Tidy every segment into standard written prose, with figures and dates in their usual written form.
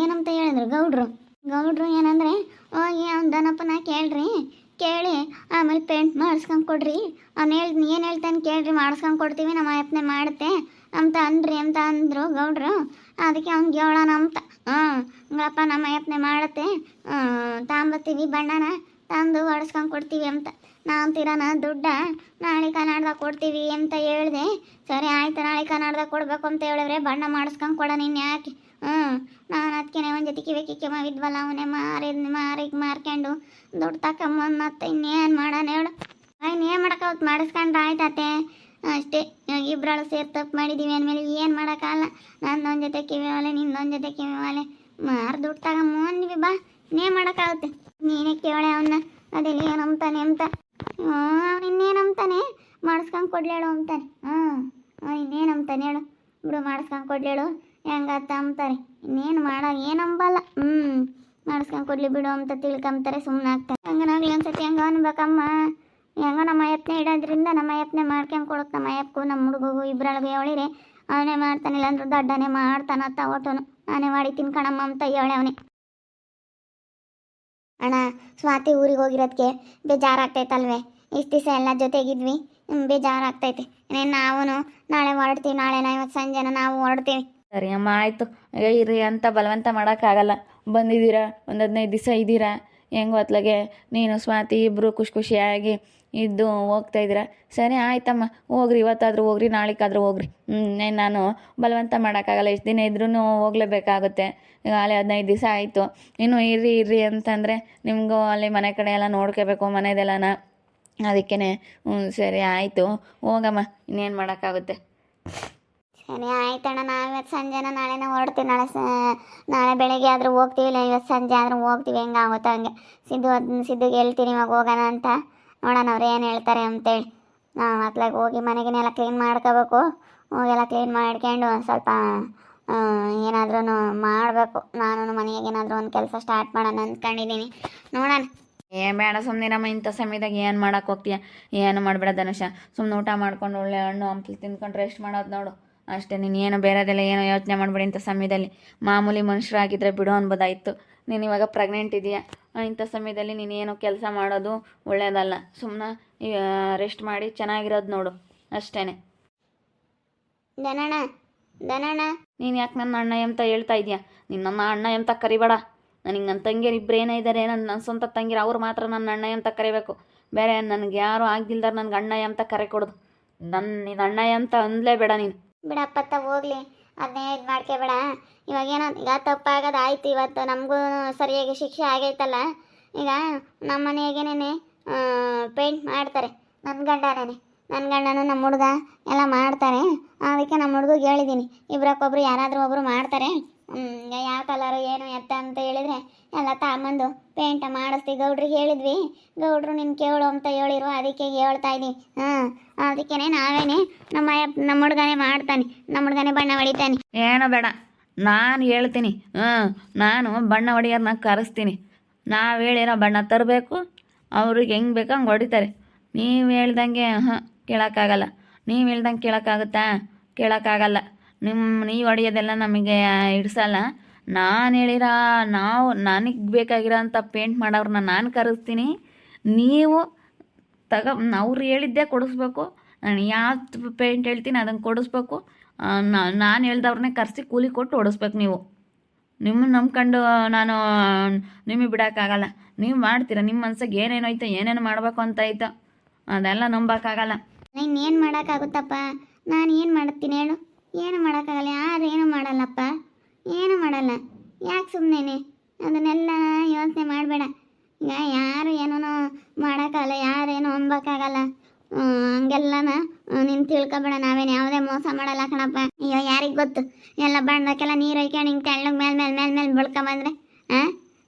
ಏನಂತ ಹೇಳಿದ್ರು ಗೌಡ್ರು ಏನಂದರೆ ಹೋಗಿ ಅವ್ನು ದನಪ್ಪನ ಕೇಳ್ರಿ, ಕೇಳಿ ಆಮೇಲೆ ಪೇಂಟ್ ಮಾಡಿಸ್ಕೊಂಡು ಕೊಡ್ರಿ, ಅವ್ನು ಏನು ಹೇಳ್ತಾನೆ ಕೇಳ್ರಿ, ಮಾಡಿಸ್ಕೊಂಡು ಕೊಡ್ತೀವಿ, ನಮ್ಮ ಅಪ್ಪನೆ ಮಾಡುತ್ತೆ ಅಂತ ಅನ್ರಿ ಅಂತ ಅಂದರು ಗೌಡ್ರು. ಅದಕ್ಕೆ ಅವ್ನಿಗೆ ಹೇಳೋಣ ಅಂತ. ಹಂಗಪ್ಪ ನಮ್ಮ ಅಪ್ಪನೆ ಮಾಡುತ್ತೆ, ತಾಂಬತ್ತೀವಿ ಬಣ್ಣನ ತಂದು ಹೊಡೆಸ್ಕೊಂಡು ಕೊಡ್ತೀವಿ ಅಂತ. ನಾವು ತಿರೋಣ ದುಡ್ಡ ನಾಳೆ ಕನ್ನಡದಾಗ ಕೊಡ್ತೀವಿ ಅಂತ ಹೇಳಿದೆ. ಸರಿ ಆಯ್ತು, ನಾಳೆ ಕನ್ನಡದಾಗ ಕೊಡಬೇಕು ಅಂತ ಹೇಳಿದ್ರೆ ಬಣ್ಣ ಮಾಡಿಸ್ಕೊಂಡು ಕೊಡ ನೀನು ಯಾಕೆ. ನಾನು ಅದಕ್ಕೆ ಒಂದು ಜೊತೆ ಕಿವಿ ಮಾಡಿದ್ವಲ್ಲ, ಅವನೇ ಮಾರ್ಕೊಂಡು ದುಡ್ಡು ತಗೊಂಬಂದು ಇನ್ನೇನು ಮಾಡೋಣ ಹೇಳು. ಇನ್ನೇನು ಮಾಡೋಕ್ಕಾಗುತ್ತೆ, ಮಾಡಿಸ್ಕೊಂಡ್ರೆ ಆಯ್ತತೆ ಅಷ್ಟೇ. ಇಬ್ಬರಳು ಸೇರಿ ತಪ್ಪು ಮಾಡಿದ್ದೀವಿ ಅಂದಮೇಲೆ ಏನು ಮಾಡೋಕ್ಕಲ್ಲ. ನಂದೊಂದು ಜೊತೆ ಕಿವಿ ಒಲೆ, ನಿಂದೊಂದು ಜೊತೆ ಕಿವಿ ಒಲೆ, ದುಡ್ಡು ತಗೊಂಬಂದ್ವಿ ಬಾ, ಇನ್ನೇನು ಮಾಡೋಕ್ಕಾಗುತ್ತೆ. ನೀನೇ ಕೇಳೆ ಅವನ್ನ, ಅದೆಲ್ಲ ಏನು ಅಂತಾನೆ ಅಂತ. ಅವ್ನು ಇನ್ನೇನು ಅಂತಾನೆ, ಮಾಡಿಸ್ಕೊಂಡು ಕೊಡ್ಲೇಳು ಅಂತಾನೆ. ಇನ್ನೇನು ಅಂತಾನೆ ಹೇಳು, ಬಿಡು ಮಾಡಿಸ್ಕೊಂಡು ಕೊಡ್ಲೇಳು ಹೆಂಗತ್ತ ಅಂತಾರೆ. ಇನ್ನೇನು ಏನಂಬಲ್ಲ. ಮಾಡಿಸ್ಕೊಂಡು ಕೊಡ್ಲಿ ಬಿಡು ಅಂತ ತಿಳ್ಕೊಂತಾರೆ, ಸುಮ್ಮನೆ ಆಗ್ತಾರೆ. ಹಂಗನಾಗ್ಲಿ ಅನ್ಸತಿ, ಹೆಂಗ ಅನ್ಬೇಕಮ್ಮ. ಹೆಂಗೋ ನಮ್ಮ ಅಯ್ಯಪ್ಪನೇ ಇಡೋದ್ರಿಂದ ನಮ್ಮ ಅಯ್ಯಪ್ಪನೇ ಮಾಡ್ಕೊಂಡು ಕೊಡುತ್ತೆ. ನಮ್ಮ ಅಯ್ಯಪ್ಪಗೂ ನಮ್ಮ ಹುಡುಗಗೂ ಇಬ್ಬರೊಳಗೆ ಹೇಳಿರೆ ಅವನೇ ಮಾಡ್ತಾನಿಲ್ಲ ಅಂದ್ರೆ ದೊಡ್ಡನೇ ಮಾಡ್ತಾನತ್ತ ಒಟ್ಟನು. ನಾನೇ ಮಾಡಿ ತಿನ್ಕಣಮ್ಮ ಅಂತ ಹೇಳಿ ಅವನೇ. ಅಣ್ಣ, ಸ್ವಾತಿ ಊರಿಗೆ ಹೋಗಿರೋದಕ್ಕೆ ಬೇಜಾರಾಗ್ತೈತಲ್ವೇ? ಇಷ್ಟು ದಿವಸ ಎಲ್ಲ ಜೊತೆಗಿದ್ವಿ, ಬೇಜಾರಾಗ್ತೈತೆ. ನಾವು ನಾಳೆ ಹೊರಡ್ತೀವಿ, ನಾಳೆನ ಇವತ್ತು ಸಂಜೆನ ನಾವು ಹೊರಡ್ತೀವಿ. ಸರಿ ಅಮ್ಮ, ಆಯಿತು. ಇರ್ರಿ ಅಂತ ಬಲವಂತ ಮಾಡೋಕ್ಕಾಗಲ್ಲ. ಬಂದಿದ್ದೀರಾ, ಒಂದು 15 ದಿವಸ ಇದ್ದೀರಾ, ಹೆಂಗೆ ಹೊತ್ಲಾಗೆ ನೀನು ಸ್ವಾತಿ ಇಬ್ಬರು ಖುಷಿಯಾಗಿ ಇದ್ದು ಹೋಗ್ತಾಯಿದ್ದೀರಾ. ಸರಿ ಆಯ್ತಮ್ಮ, ಹೋಗ್ರಿ, ಇವತ್ತಾದರೂ ಹೋಗ್ರಿ, ನಾಳೆಗಾದ್ರೂ ಹೋಗ್ರಿ. ನಾನು ಬಲವಂತ ಮಾಡೋಕ್ಕಾಗಲ್ಲ, ಎಷ್ಟು ದಿನ ಇದ್ರೂ ಹೋಗ್ಲೇಬೇಕಾಗುತ್ತೆ. ಈಗ ಅಲ್ಲಿ 15 ದಿವಸ ಆಯಿತು, ಇನ್ನು ಇರ್ರಿ ಅಂತಂದರೆ ನಿಮಗೂ ಅಲ್ಲಿ ಮನೆ ಕಡೆ ಎಲ್ಲ ನೋಡ್ಕೋಬೇಕು, ಮನೆದೆಲ್ಲನ. ಅದಕ್ಕೇ ಸರಿ ಆಯಿತು, ಹೋಗಮ್ಮ, ಇನ್ನೇನು ಮಾಡೋಕ್ಕಾಗುತ್ತೆ. ಸರಿ ಆಯ್ತಣ್ಣ, ನಾವು ಇವತ್ತು ಸಂಜೆನ ನಾಳೆನ ಹೊರಡ್ತೀವಿ. ನಾಳೆ ಬೆಳಗ್ಗೆ ಆದರೂ ಹೋಗ್ತೀವಿ, ಇಲ್ಲ ಇವತ್ತು ಸಂಜೆ ಆದರೂ ಹೋಗ್ತೀವಿ, ಹೆಂಗಾಗುತ್ತೋ ಹಂಗೆ. ಸಿದ್ದುಗೆ ಹೇಳ್ತೀನಿ ಇವಾಗ ಹೋಗೋಣ ಅಂತ, ನೋಡೋಣ ಅವ್ರು ಏನು ಹೇಳ್ತಾರೆ ಅಂತೇಳಿ. ನಾವು ಅತ್ಲಾಗ ಹೋಗಿ ಮನೆಗೆಲ್ಲ ಕ್ಲೀನ್ ಮಾಡ್ಕೋಬೇಕು. ಹೋಗೆಲ್ಲ ಕ್ಲೀನ್ ಮಾಡ್ಕೊಂಡು ಸ್ವಲ್ಪ ಏನಾದ್ರೂ ಮಾಡಬೇಕು. ನಾನು ಮನೆಗೆ ಏನಾದರೂ ಒಂದು ಕೆಲಸ ಸ್ಟಾರ್ಟ್ ಮಾಡೋಣ ಅಂದ್ಕೊಂಡಿದ್ದೀನಿ, ನೋಡೋಣ. ಬೇಡ ಸುಮ್ಮನಿರಮ್ಮ, ಇಂಥ ಸಮಯದಾಗ ಏನು ಮಾಡೋಕೆ ಹೋಗ್ತೀಯ? ಏನು ಮಾಡಬೇಡ ಧನುಷ, ಸುಮ್ಮನೆ ಊಟ ಮಾಡ್ಕೊಂಡು ಒಳ್ಳೆ ಹಣ್ಣು ಹಂಪಲು ತಿಂದ್ಕೊಂಡು ರೆಸ್ಟ್ ಮಾಡೋದು ನೋಡು ಅಷ್ಟೇ. ನೀನು ಏನು ಬೇರೆದೆಲ್ಲ ಏನೋ ಯೋಚನೆ ಮಾಡಬೇಡಿ ಇಂಥ ಸಮಯದಲ್ಲಿ. ಮಾಮೂಲಿ ಮನುಷ್ಯರಾಗಿದ್ದರೆ ಬಿಡು ಅನ್ಬೋದಾಯಿತು. ನೀನು ಇವಾಗ ಪ್ರೆಗ್ನೆಂಟ್ ಇದೆಯಾ, ಇಂಥ ಸಮಯದಲ್ಲಿ ನೀನೇನು ಕೆಲಸ ಮಾಡೋದು ಒಳ್ಳೆಯದಲ್ಲ. ಸುಮ್ಮನೆ ರೆಸ್ಟ್ ಮಾಡಿ ಚೆನ್ನಾಗಿರೋದು ನೋಡು ಅಷ್ಟೇ. ದನಣ್ಣ ನೀನು ಯಾಕೆ ನನ್ನ ಅಣ್ಣ ಅಂತ ಹೇಳ್ತಾ ಇದೆಯಾ? ನೀನು ನನ್ನ ಅಣ್ಣ ಅಂತ ಕರಿಬೇಡ. ನನಗೆ ನನ್ನ ತಂಗಿಯರು ಇಬ್ಬರು ಏನೇ ಇದ್ದಾರೆ, ನನ್ನ ಸ್ವಂತ ತಂಗಿರು, ಅವ್ರು ಮಾತ್ರ ನನ್ನ ಅಣ್ಣ ಅಂತ ಕರಿಬೇಕು. ಬೇರೆ ನನಗೆ ಯಾರು ಆಗಿಲ್ದಾರ ನನಗೆ ಅಣ್ಣ ಅಂತ ಕರೆ ಕೊಡೋದು. ನಿನ್ನ ಅಣ್ಣ ಅಂತ ಅಂದಲೇಬೇಡ ನೀನು. ಬಿಡಪ್ಪತ್ತ ಹೋಗ್ಲಿ, ಅದನ್ನೇ ಇದು ಮಾಡ್ಕೋಬೇಡ. ಇವಾಗೇನೋ ಈಗ ತಪ್ಪಾಗೋದು ಆಯ್ತು, ಇವತ್ತು ನಮಗೂ ಸರಿಯಾಗಿ ಶಿಕ್ಷೆ ಆಗೈತಲ್ಲ. ಈಗ ನಮ್ಮ ಮನೆಗೇನೆ ಪೇಂಟ್ ಮಾಡ್ತಾರೆ, ನನ್ನ ಗಂಡನೂ ನಮ್ಮ ಹುಡುಗ ಎಲ್ಲ ಮಾಡ್ತಾರೆ. ಅದಕ್ಕೆ ನಮ್ಮ ಹುಡುಗಿಗೆ ಹೇಳಿದ್ದೀನಿ, ಇಬ್ಬರಕ್ಕೊಬ್ರು ಯಾರಾದರೂ ಒಬ್ಬರು ಮಾಡ್ತಾರೆ. ಯಾವ ಕಲರು ಏನು ಎತ್ತ ಅಂತ ಹೇಳಿದರೆ ಎಲ್ಲ ತಗೊಂಬಂದು ಪೇಂಟ್ ಮಾಡಿಸ್ತೀವಿ. ಗೌಡ್ರಿಗೆ ಹೇಳಿದ್ವಿ, ಗೌಡ್ರು ನಿನ್ನ ಕೇಳು ಅಂತ ಹೇಳಿರು, ಅದಕ್ಕೆ ಹೇಳ್ತಾ ಇದ್ದೀವಿ. ಅದಕ್ಕೇ ನಾವೇನೆ ನಮ್ಮ ಹುಡುಗನೇ ಮಾಡ್ತಾನೆ, ನಮ್ಮ ಹುಡುಗನೇ ಬಣ್ಣ ಹೊಡಿತಾನೆ. ಏನೋ ಬೇಡ, ನಾನು ಹೇಳ್ತೀನಿ. ನಾನು ಬಣ್ಣ ಹೊಡಿಯೋರನ್ನ ಕರೆಸ್ತೀನಿ. ನಾವು ಹೇಳಿರೋ ಬಣ್ಣ ತರಬೇಕು, ಅವ್ರಿಗೆ ಹೆಂಗೆ ಬೇಕೋ ಹಂಗೆ ಹೊಡಿತಾರೆ. ನೀವು ಹೇಳ್ದಂಗೆ ಕೇಳೋಕ್ಕಾಗಲ್ಲ. ನೀವು ಹೇಳ್ದಂಗೆ ಕೇಳೋಕ್ಕಾಗುತ್ತಾ? ಕೇಳೋಕ್ಕಾಗಲ್ಲ. ನೀವು ಹೊಡೆಯೋದೆಲ್ಲ ನಮಗೆ ಹಿಡ್ಸಲ್ಲ. ನಾನು ಹೇಳಿರೋ ನನಗೆ ಬೇಕಾಗಿರೋ ಅಂಥ ಪೇಂಟ್ ಮಾಡೋರನ್ನ ನಾನು ಕರೆಸ್ತೀನಿ. ನೀವು ಅವ್ರು ಹೇಳಿದ್ದೇ ಕೊಡಿಸ್ಬೇಕು. ನಾನು ಯಾವ ಪೇಂಟ್ ಹೇಳ್ತೀನಿ ಅದನ್ನು ಕೊಡಿಸ್ಬೇಕು. ನಾನು ಹೇಳ್ದವ್ರನ್ನೇ ಕರೆಸಿ ಕೂಲಿ ಕೊಟ್ಟು ಓಡಿಸ್ಬೇಕು. ನೀವು ನಿಮ್ಮನ್ನು ನಂಬ್ಕೊಂಡು ನಾನು ನಿಮಗೆ ಬಿಡೋಕ್ಕಾಗಲ್ಲ. ನೀವು ಮಾಡ್ತೀರ, ನಿಮ್ಮ ಮನ್ಸಿಗೆ ಏನೇನು ಐತೆ, ಏನೇನು ಮಾಡಬೇಕು ಅಂತ ಐತೋ ಅದೆಲ್ಲ ನಂಬೋಕ್ಕಾಗಲ್ಲ. ಇನ್ನೇನು ಮಾಡೋಕ್ಕಾಗುತ್ತಪ್ಪ, ನಾನು ಏನು ಮಾಡ್ತೀನಿ ಹೇಳು? ಏನು ಮಾಡೋಕ್ಕಾಗಲ್ಲ, ಯಾರು ಏನು ಮಾಡಲ್ಲಪ್ಪ, ಏನು ಮಾಡಲ್ಲ. ಯಾಕೆ ಸುಮ್ಮನೆ ಅದನ್ನೆಲ್ಲ ಯೋಚನೆ ಮಾಡಬೇಡ. ಈಗ ಯಾರು ಏನೋ ಮಾಡೋಕ್ಕಾಗಲ್ಲ, ಯಾರೇನು ಅಂಬೋಕ್ಕಾಗಲ್ಲ. ಹಂಗೆಲ್ಲನ ನೀನು ತಿಳ್ಕೊಬೇಡ. ನಾವೇನು ಯಾವುದೇ ಮೋಸ ಮಾಡಲ್ಲ ಕಣಪ್ಪ. ಅಯ್ಯೋ ಯಾರಿಗೆ ಗೊತ್ತು, ಎಲ್ಲ ಬಣ್ಣಕ್ಕೆಲ್ಲ ನೀರು ಒಯ್ಕೊಂಡು ಹಿಂಗೆ ತೆಳ್ಳಗೆ ಮೇಲೆ ಬೆಳ್ಕೊಂಬಂದ್ರೆ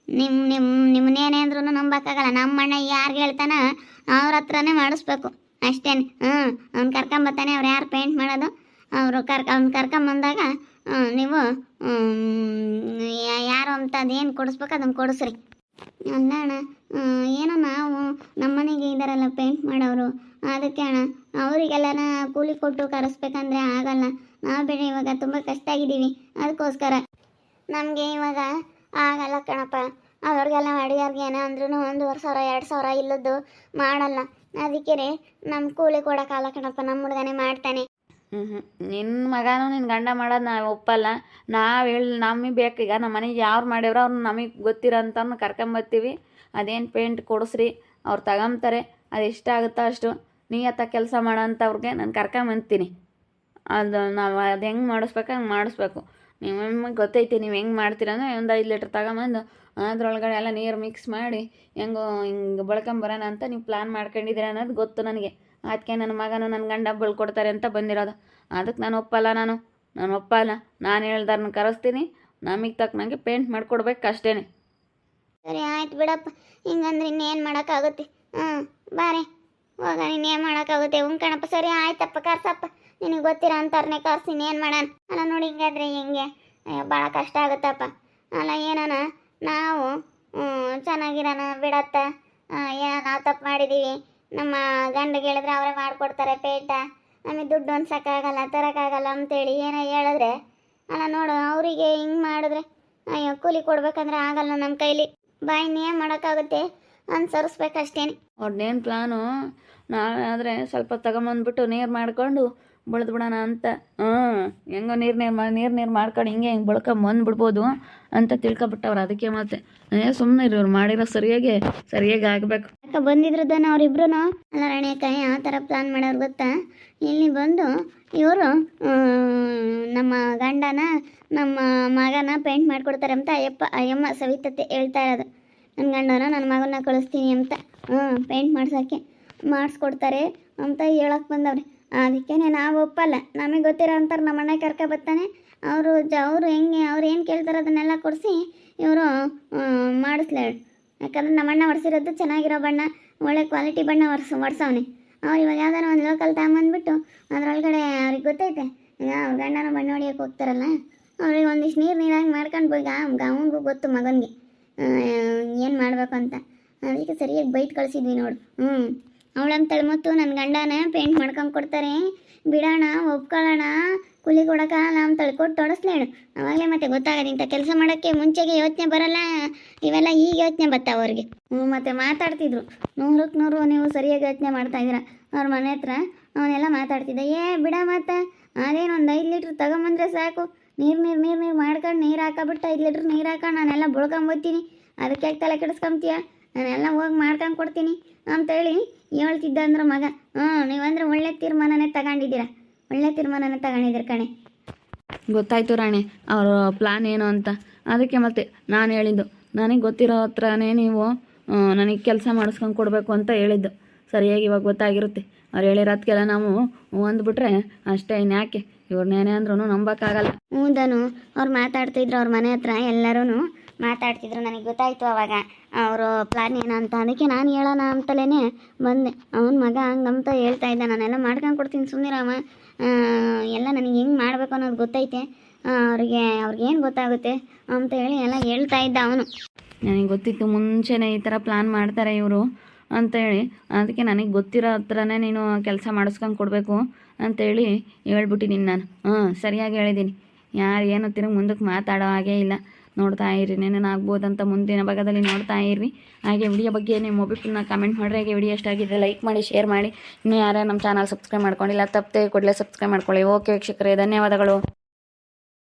ನಿಮ್ಮನ್ನೇನೇ ಅಂದ್ರೂ ನಂಬೋಕ್ಕಾಗಲ್ಲ. ನಮ್ಮ ಅಣ್ಣ ಯಾರಿಗೆ ಹೇಳ್ತಾನ ಅವ್ರ ಹತ್ರನೇ ಮಾಡಿಸ್ಬೇಕು ಅಷ್ಟೇನೆ. ಅವ್ನು ಕರ್ಕೊಂಬರ್ತಾನೆ, ಅವ್ರು ಯಾರು ಪೇಂಟ್ ಮಾಡೋದು ಅವರು ಅವ್ನು ಕರ್ಕೊಂಬಂದಾಗ ನೀವು ಯಾರು ಅಂತ ಅದೇನು ಕೊಡಿಸ್ಬೇಕು ಅದನ್ನು ಕೊಡಿಸ್ರಿ. ಅಲ್ಲ ಅಣ್ಣ, ಏನೋ ನಾವು ನಮ್ಮ ಮನೆಗೆ ಇದ್ದಾರಲ್ಲ ಪೇಂಟ್ ಮಾಡೋರು, ಅದಕ್ಕೆ ಅಣ್ಣ ಅವರಿಗೆಲ್ಲನ ಕೂಲಿ ಕೊಟ್ಟು ಕರೆಸ್ಬೇಕಂದ್ರೆ ಆಗಲ್ಲ. ನಾವು ಬೇರೆ ಇವಾಗ ತುಂಬ ಕಷ್ಟ ಆಗಿದ್ದೀವಿ, ಅದಕ್ಕೋಸ್ಕರ. ನಮಗೆ ಇವಾಗ ಆಗಲ್ಲ ಕಣಪ್ಪ. ಅವ್ರಿಗೆಲ್ಲ ಅಡಿಗೆವ್ರಿಗೆ ಏನೇ ಅಂದ್ರೂ 1,500 2,000 ಇಲ್ಲದ್ದು ಮಾಡಲ್ಲ. ಅದಕ್ಕೆ ನಮ್ಮ ಕೂಲಿ ಕೊಡೋಕ್ಕಲ್ಲ ಕಣಪ್ಪ, ನಮ್ಮ ಹುಡುಗನೇ ಮಾಡ್ತಾನೆ. ನಿನ್ನ ಮಗನೂ ನಿನ್ನ ಗಂಡ ಮಾಡೋದು ನಾವು ಒಪ್ಪಲ್ಲ. ನಾವು ಹೇಳಿ ನಮಗೆ ಬೇಕೀಗ ನಮ್ಮ ಮನೆಗೆ ಯಾರು ಮಾಡ್ಯವ್ರೋ ಅವ್ರನ್ನ ನಮಗೆ ಗೊತ್ತಿರೋಂಥವ್ರನ್ನ ಕರ್ಕೊಂಬರ್ತೀವಿ. ಅದೇನು ಪೇಂಟ್ ಕೊಡಿಸ್ರಿ, ಅವ್ರು ತಗೊಂತಾರೆ. ಅದು ಎಷ್ಟಾಗುತ್ತೋ ಅಷ್ಟು ನೀಯತ್ತ ಕೆಲಸ ಮಾಡೋಂಥವ್ರಿಗೆ ನಾನು ಕರ್ಕೊಂಬಂತೀನಿ. ಅದು ನಾವು ಅದು ಹೆಂಗೆ ಮಾಡಿಸ್ಬೇಕು ಹಂಗೆ ಮಾಡಿಸ್ಬೇಕು. ನಿಮಗೆ ಗೊತ್ತೈತಿ ನೀವು ಹೆಂಗೆ ಮಾಡ್ತೀರ ಅಂದರೆ ಒಂದು 5 ಲೀಟ್ರ್ ತಗೊಂಬಂದು ಅದ್ರೊಳಗಡೆ ಎಲ್ಲ ನೀರು ಮಿಕ್ಸ್ ಮಾಡಿ ಹೆಂಗೋ ಹಿಂಗೆ ಬಳ್ಕೊಂಬರೋಣ ಅಂತ ನೀವು ಪ್ಲ್ಯಾನ್ ಮಾಡ್ಕೊಂಡಿದ್ದೀರ ಅನ್ನೋದು ಗೊತ್ತು ನನಗೆ. ಅದಕ್ಕೆ ನನ್ನ ಮಗನು ನನ್ನ ಗಂಡ ಬಳ್ಕೊಡ್ತಾರೆ ಅಂತ ಬಂದಿರೋದು. ಅದಕ್ಕೆ ನಾನು ಒಪ್ಪಲ್ಲ. ನಾನು ಹೇಳ್ದಾರನ್ನ ಕರೆಸ್ತೀನಿ. ನಮಗೆ ತಕ್ಕನಂಗೆ ಪೇಂಟ್ ಮಾಡಿಕೊಡ್ಬೇಕು ಅಷ್ಟೇ. ಸರಿ ಆಯ್ತು ಬಿಡಪ್ಪ, ಹಿಂಗಂದ್ರೆ ಇನ್ನೇನು ಮಾಡೋಕ್ಕಾಗುತ್ತೆ. ಬಾರೆ ಹೋಗ, ಇನ್ನೇನು ಮಾಡೋಕ್ಕಾಗುತ್ತೆ. ಕಣಪ್ಪ, ಸರಿ ಆಯ್ತಪ್ಪ, ಕರ್ಸಪ್ಪ. ನಿನಗೆ ಗೊತ್ತಿರೋ ಅಂಥವ್ರನ್ನೇ ಕರ್ಸಿ ಇನ್ನೇನು ಮಾಡೋಣ. ಅಲ್ಲ ನೋಡಿ, ಹಿಂಗಾದ್ರೆ ಹೆಂಗೆ? ಭಾಳ ಕಷ್ಟ ಆಗುತ್ತಪ್ಪ. ಅಲ್ಲ ಏನಾನ ನಾವು ಚೆನ್ನಾಗಿರೋಣ ಬಿಡತ್ತ. ಏನೋ ನಾವು ತಪ್ಪು ಮಾಡಿದ್ದೀವಿ, ನಮ್ಮ ಗಂಡಿಗೆ ಹೇಳಿದ್ರೆ ಅವರೇ ಮಾಡಿಕೊಡ್ತಾರೆ ಪೇಟ, ನಮಗೆ ದುಡ್ಡು ಹೊಂದ್ಸೋಕ್ಕಾಗಲ್ಲ, ತರೋಕ್ಕಾಗಲ್ಲ ಅಂತೇಳಿ ಏನೋ ಹೇಳಿದ್ರೆ, ಅಲ್ಲ ನೋಡು ಅವರಿಗೆ ಹಿಂಗೆ ಮಾಡಿದ್ರೆ ಅಯ್ಯೋ ಕೂಲಿ ಕೊಡ್ಬೇಕಂದ್ರೆ ಆಗಲ್ಲ ನಮ್ಮ ಕೈಲಿ. ಇನ್ನೇನು ಮಾಡೋಕ್ಕಾಗುತ್ತೆ, ಅನುಸರಿಸ್ಬೇಕಷ್ಟೇನೆ. ಅವ್ರನ್ನೇನು ಪ್ಲಾನು, ನಾವಾದರೆ ಸ್ವಲ್ಪ ತಗೊಂಬಂದ್ಬಿಟ್ಟು ನೀರು ಮಾಡ್ಕೊಂಡು ಬಿಡೋಣ ಅಂತ. ಹೆಂಗೋ ನೀರು ಮಾಡ್ಕೊಂಡು ಹಿಂಗೆ ಬಳ್ಕೊಂಬಂದ್ಬಿಡ್ಬೋದು ಅಂತ ತಿಳ್ಕೊಬಿಟ್ಟವ್ರು. ಅದಕ್ಕೆ ಮತ್ತೆ ಸುಮ್ಮನೆ ಇವ್ರು ಮಾಡಿರೋ ಸರಿಯಾಗಿ ಆಗಬೇಕು. ಅಕ್ಕ ಬಂದಿದ್ರದನ್ನ ಅವರಿಬ್ರು. ಅಲ್ಲ ರಣೇಕ ಯಾವ ಥರ ಪ್ಲಾನ್ ಮಾಡೋರು ಗೊತ್ತಾ? ಇಲ್ಲಿ ಬಂದು ಇವರು ನಮ್ಮ ಗಂಡನ ನಮ್ಮ ಮಗನ ಪೇಂಟ್ ಮಾಡಿಕೊಡ್ತಾರೆ ಅಂತ ಅಯ್ಯಮ್ಮ ಸವಿತತೆ ಹೇಳ್ತಾ ಇರೋದು. ನನ್ನ ಗಂಡನ ನನ್ನ ಮಗನ ಕಳಿಸ್ತೀನಿ ಅಂತ ಪೇಂಟ್ ಮಾಡಿಸ್ಕೊಡ್ತಾರೆ ಅಂತ ಹೇಳಕ್ಕೆ ಬಂದವ್ರೆ. ಅದಕ್ಕೆ ನಾವು ಒಪ್ಪಲ್ಲ. ನಮಗೆ ಗೊತ್ತಿರೋ ಅಂತಾರೆ ನಮ್ಮ ಅಣ್ಣ ಬರ್ತಾನೆ. ಅವರು ಹೆಂಗೆ ಅವ್ರು ಏನು ಕೇಳ್ತಾರೆ ಅದನ್ನೆಲ್ಲ ಕೊಡಿಸಿ ಇವರು ಮಾಡಿಸ್ಲೇಳು. ಯಾಕಂದ್ರೆ ನಮ್ಮ ಅಣ್ಣ ಹೊಡ್ಸಿರೋದು ಚೆನ್ನಾಗಿರೋ ಬಣ್ಣ, ಒಳ್ಳೆ ಕ್ವಾಲಿಟಿ ಬಣ್ಣ ಹೊಡ್ಸವನೆ. ಅವ್ರು ಇವಾಗ ಯಾವ್ದಾರು ಒಂದು ಲೋಕಲ್ ತಗೊಂಬಂದ್ಬಿಟ್ಟು ಅದರೊಳಗಡೆ ಅವ್ರಿಗೆ ಗೊತ್ತೈತೆ ಈಗ ಅವ್ರ ಗಂಡನ ಬಣ್ಣ ಹೊಡಿಯೋಕೆ ಹೋಗ್ತಾರಲ್ಲ, ಅವ್ರಿಗೆ ಒಂದಿಷ್ಟು ನೀರಾಗಿ ಮಾಡ್ಕೊಂಡು ಹೋಗಿ ಅವನಿಗೂ ಗೊತ್ತು ಮಗನಿಗೆ ಏನು ಮಾಡಬೇಕು ಅಂತ. ಅದಕ್ಕೆ ಸರಿಯಾಗಿ ಬೈಟ್ ಕಳಿಸಿದ್ವಿ ನೋಡು. ಅವಳಂತೇಳಿ ಮತ್ತು ನನ್ನ ಗಂಡನ ಪೇಂಟ್ ಮಾಡ್ಕೊಂಡು ಕೊಡ್ತಾರೆ, ಬಿಡೋಣ ಒಪ್ಕೊಳ್ಳೋಣ, ಕೂಲಿ ಕೊಡೋಕ್ಕಾಗಲ್ಲ ಅಂತೇಳಿ ಕೊಟ್ಟು ತೊಡಸ್ಲೇಳು. ಅವಾಗಲೇ ಮತ್ತೆ ಗೊತ್ತಾಗೋದು ಇಂಥ ಕೆಲಸ ಮಾಡೋಕ್ಕೆ ಮುಂಚೆಗೆ ಯೋಚನೆ ಬರೋಲ್ಲ, ಇವೆಲ್ಲ ಈಗ ಯೋಚನೆ ಬರ್ತಾವೆ ಅವ್ರಿಗೆ. ಮತ್ತು ಮಾತಾಡ್ತಿದ್ರು 100ಕ್ಕೆ 100 ನೀವು ಸರಿಯಾಗಿ ಯೋಚನೆ ಮಾಡ್ತಾಯಿದ್ದೀರ. ಅವ್ರ ಮನೆ ಹತ್ರ ಅವನ್ನೆಲ್ಲ ಮಾತಾಡ್ತಿದ್ದೆ. ಬಿಡ ಮತ್ತು ಅದೇನು ಒಂದು 5 ಲೀಟ್ರ್ ತಗೊಂಬಂದ್ರೆ ಸಾಕು, ನೀರು ಮಾಡ್ಕೊಂಡು ನೀರು ಹಾಕೋಬಿಟ್ಟು 5 ಲೀಟ್ರ್ ನೀರು ಹಾಕೊಂಡು ನಾನೆಲ್ಲ ಬಳ್ಕೊಂಬತ್ತೀನಿ, ಅದಕ್ಕೆ ಯಾಕೆ ತಲೆ ಕೆಡಿಸ್ಕೊಂತೀಯ, ನಾನೆಲ್ಲ ಹೋಗಿ ಮಾಡ್ಕೊಂಡು ಕೊಡ್ತೀನಿ ಅಂತೇಳಿ ಹೇಳ್ತಿದ್ದ ಅಂದ್ರೆ ಮಗ. ನೀವಂದ್ರೆ ಒಳ್ಳೆ ತೀರ್ಮಾನನೇ ತಗೊಂಡಿದ್ದೀರ ಕಣೆ. ಗೊತ್ತಾಯ್ತು ರಾಣಿ ಅವ್ರ ಪ್ಲಾನ್ ಏನು ಅಂತ. ಅದಕ್ಕೆ ಮತ್ತೆ ನಾನು ಹೇಳಿದ್ದು, ನನಗೆ ಗೊತ್ತಿರೋ ಹತ್ರನೇ ನೀವು ನನಗೆ ಕೆಲಸ ಮಾಡಿಸ್ಕೊಂಡು ಕೊಡಬೇಕು ಅಂತ ಹೇಳಿದ್ದು. ಸರಿಯಾಗಿ ಇವಾಗ ಗೊತ್ತಾಗಿರುತ್ತೆ. ಅವ್ರು ಹೇಳಿರೋದಕ್ಕೆಲ್ಲ ನಾವು ಅಂದ್ಬಿಟ್ರೆ ಅಷ್ಟೇ. ಇನ್ಯಾಕೆ ಇವ್ರನ್ನೇನೇ ಅಂದ್ರೂ ನಂಬೋಕ್ಕಾಗಲ್ಲ. ಹೌದನು ಅವ್ರು ಮಾತಾಡ್ತಿದ್ರು, ಅವ್ರ ಮನೆ ಹತ್ರ ಎಲ್ಲರೂ ಮಾತಾಡ್ತಿದ್ರು. ನನಗೆ ಗೊತ್ತಾಯಿತು ಅವಾಗ ಅವರು ಪ್ಲಾನ್ ಏನು ಅಂತ. ಅದಕ್ಕೆ ನಾನು ಹೇಳೋಣ ಅಂತಲೇ ಬಂದೆ. ಅವನ ಮಗ ಹಂಗಂತ ಹೇಳ್ತಾ ಇದ್ದ, ನಾನೆಲ್ಲ ಮಾಡ್ಕೊಂಡು ಕೊಡ್ತೀನಿ ಸುಮ್ಮನಿರಮ್ಮ, ಎಲ್ಲ ನನಗೆ ಹೆಂಗೆ ಮಾಡಬೇಕು ಅನ್ನೋದು ಗೊತ್ತೈತೆ, ಅವ್ರಿಗೇನು ಗೊತ್ತಾಗುತ್ತೆ ಅಂತ ಹೇಳಿ ಎಲ್ಲ ಹೇಳ್ತಾ ಇದ್ದ ಅವನು. ನನಗೆ ಗೊತ್ತಿತ್ತು ಮುಂಚೆನೇ ಈ ಥರ ಪ್ಲಾನ್ ಮಾಡ್ತಾರೆ ಇವರು ಅಂತೇಳಿ. ಅದಕ್ಕೆ ನನಗೆ ಗೊತ್ತಿರೋ ಹತ್ರನೇ ನೀನು ಕೆಲಸ ಮಾಡಿಸ್ಕೊಂಡು ಕೊಡಬೇಕು ಅಂತೇಳಿ ಹೇಳ್ಬಿಟ್ಟಿದ್ದೀನಿ ನಾನು. ಸರಿಯಾಗಿ ಹೇಳಿದ್ದೀನಿ. ಯಾರು ಏನು ತಿರುಗಿ ಮುಂದಕ್ಕೆ ಮಾತಾಡೋ ಹಾಗೇ ಇಲ್ಲ. ನೋಡ್ತಾ ಇರ್ರಿ, ನೆನನಾಗ್ಬೋದಂತ ಮುಂದಿನ ಭಾಗದಲ್ಲಿ ನೋಡ್ತಾ ಇರ್ರಿ. ಹಾಗೆ ವಿಡಿಯೋ ಬಗ್ಗೆ ನಿಮ್ಮ ಒಪಿನಿಯನ್ನ ಕಮೆಂಟ್ ಮಾಡಿರಿ. ಹಾಗೆ ವಿಡಿಯೋ ಇಷ್ಟ ಆಗಿದ್ದರೆ ಲೈಕ್ ಮಾಡಿ, ಶೇರ್ ಮಾಡಿ. ಇನ್ನೂ ಯಾರು ನಮ್ಮ ಚಾನಲ್ ಸಬ್ಸ್ಕ್ರೈಬ್ ಮಾಡ್ಕೊಂಡಿಲ್ಲ ತಪ್ಪದೆ ಕೂಡಲೇ ಸಬ್ಸ್ಕ್ರೈಬ್ ಮಾಡ್ಕೊಳ್ಳಿ. ಓಕೆ ವೀಕ್ಷಕರೇ, ಧನ್ಯವಾದಗಳು.